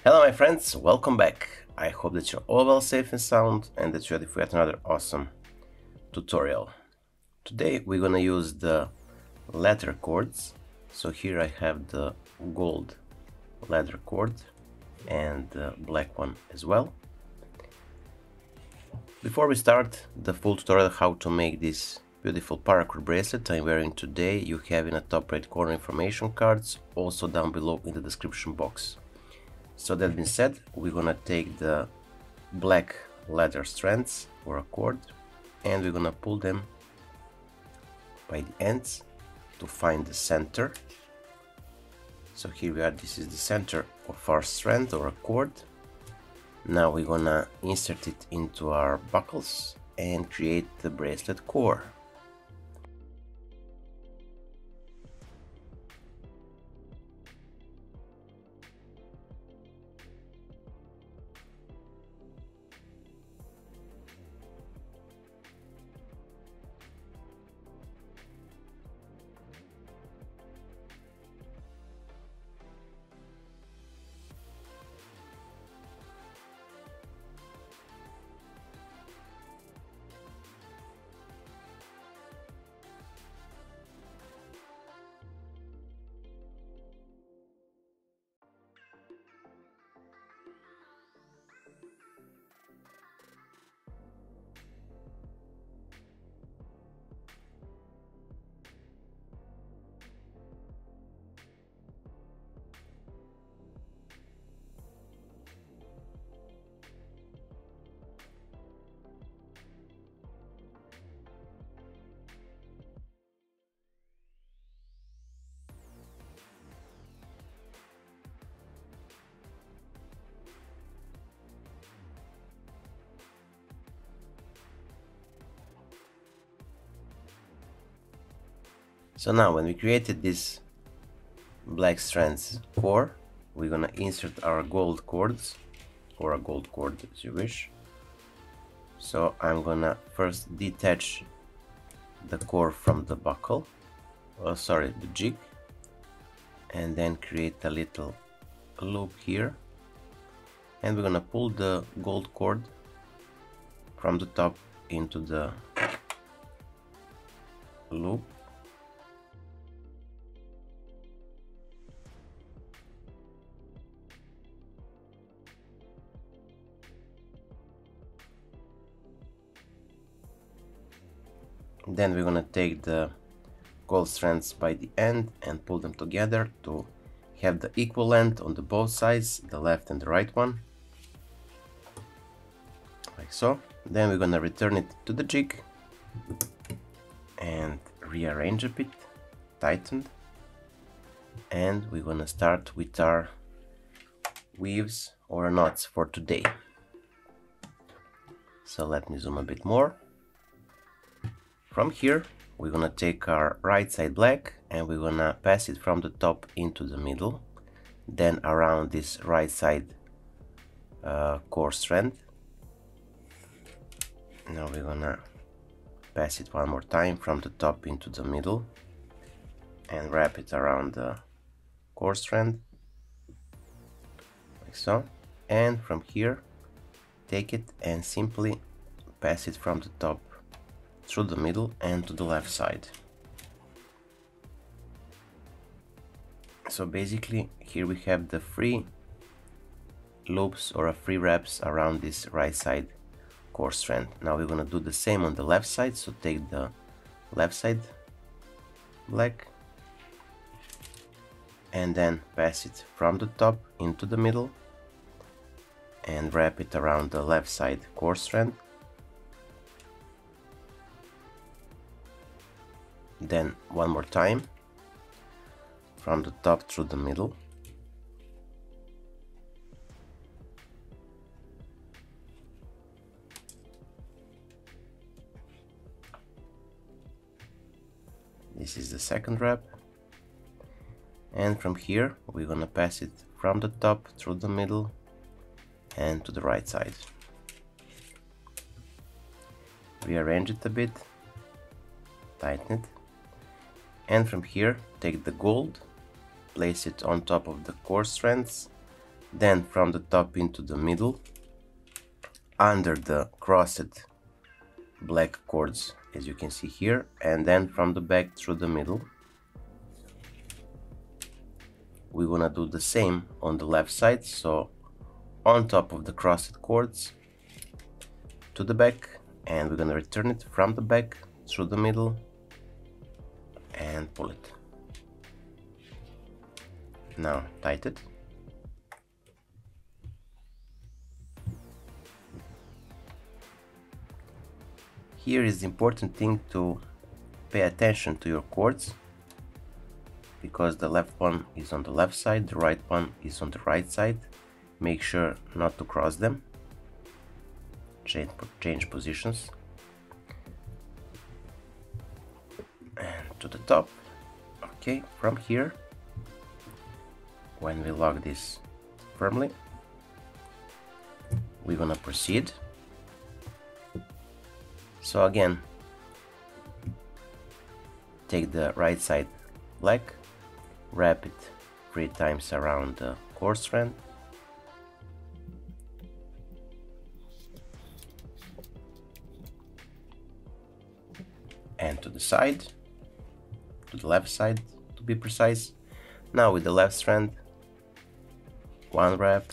Hello my friends, welcome back. I hope that you're all well, safe and sound, and that you're ready for yet another awesome tutorial. Today we're gonna use the leather cords. So here I have the gold leather cord and the black one as well. Before we start the full tutorial how to make this beautiful paracord bracelet I'm wearing today, you have in the top right corner information cards, also down below in the description box. So that being said, we're gonna take the black leather strands or a cord and we're gonna pull them by the ends to find the center. So here we are, this is the center of our strand or a cord. Now we're gonna insert it into our buckles and create the bracelet core. So now when we created this black strands core, we're gonna insert our gold cords or a gold cord as you wish. So I'm gonna first detach the core from the buckle, the jig, and then create a little loop here, and we're gonna pull the gold cord from the top into the loop. Then we're gonna take the gold strands by the end and pull them together to have the equal length on the both sides, the left and the right one, like so. Then we're gonna return it to the jig and rearrange a bit, tightened, and we're gonna start with our weaves or knots for today. So let me zoom a bit more. From here we're gonna take our right side black and we're gonna pass it from the top into the middle, then around this right side core strand. Now we're gonna pass it one more time from the top into the middle and wrap it around the core strand, like so. And from here take it and simply pass it from the top through the middle and to the left side. So basically here we have the free loops or free wraps around this right side core strand. Now we're gonna do the same on the left side, so take the left side black and then pass it from the top into the middle and wrap it around the left side core strand. Then one more time from the top through the middle, this is the second wrap, and from here we're gonna pass it from the top through the middle and to the right side. Rearrange it a bit, tighten it, and from here take the gold, place it on top of the core strands then from the top into the middle, under the crossed black cords, as you can see here, and then from the back through the middle. We're gonna do the same on the left side, so on top of the crossed cords to the back, and we're gonna return it from the back through the middle and pull it. Now tighten it. Here is the important thing to pay attention to your cords, because the left one is on the left side, the right one is on the right side. Make sure not to cross them. Change positions. And to the top. Okay, from here, when we lock this firmly, we're gonna proceed. So again, take the right side black, wrap it 3 times around the core strand, and to the side, to the left side to be precise. Now with the left strand, 1 wrap,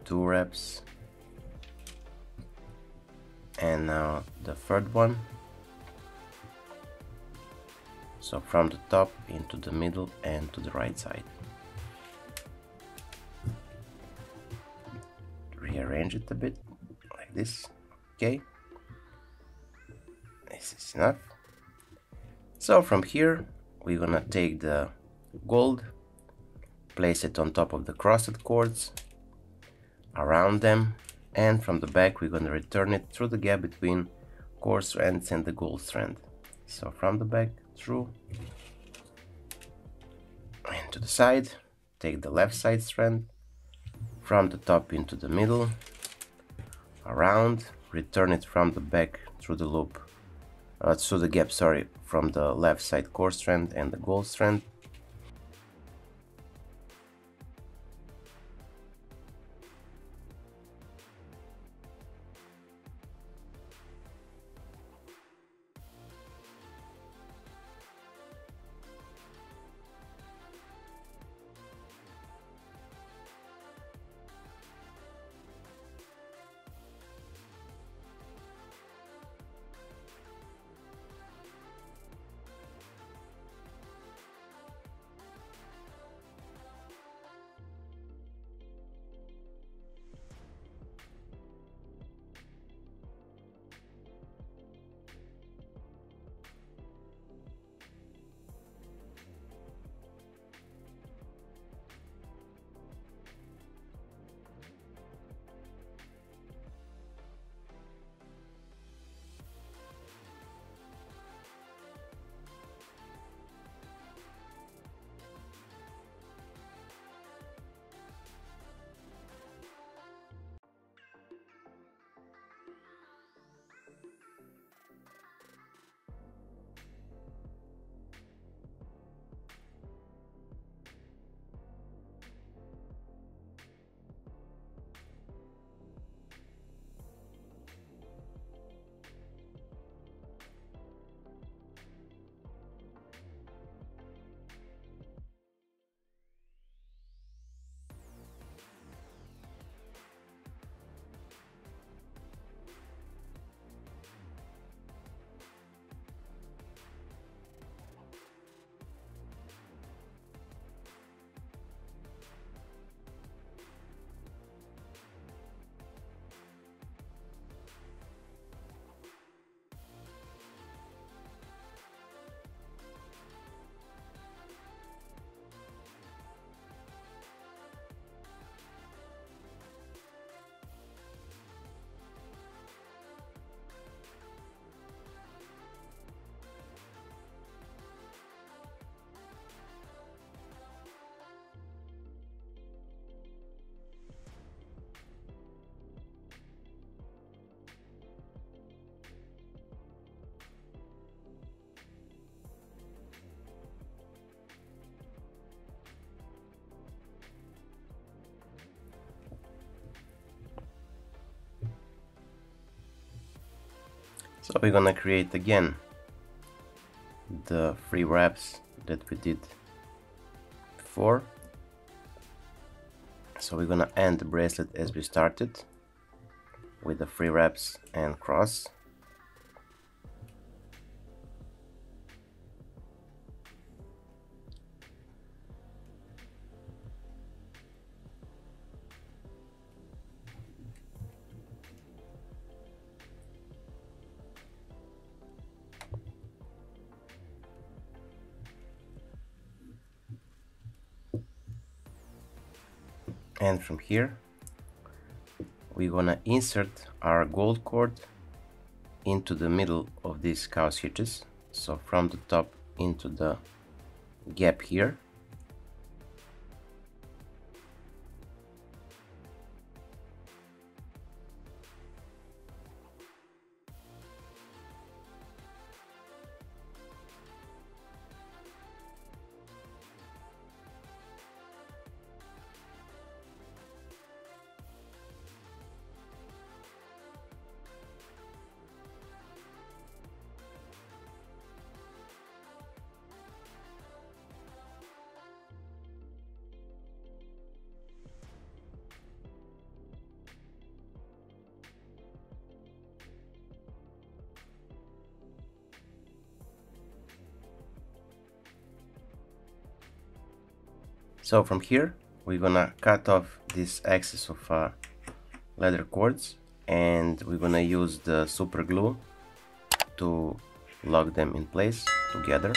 2 wraps, and now the third one. So from the top into the middle and to the right side. Rearrange it a bit like this. Okay, this is enough. So from here we're gonna take the gold, place it on top of the crossed cords, around them, and from the back we're gonna return it through the gap between core strands and the gold strand. So from the back through and to the side, take the left side strand, from the top into the middle, around, return it from the back through the loop, through the gap, sorry, from the left side core strand and the gold strand. So we're gonna create again the 3 wraps that we did before. So we're gonna end the bracelet as we started with the 3 wraps and cross. And from here we're gonna insert our gold cord into the middle of these cowl hitches, so from the top into the gap here. So from here we're gonna cut off this excess of leather cords, and we're gonna use the super glue to lock them in place together.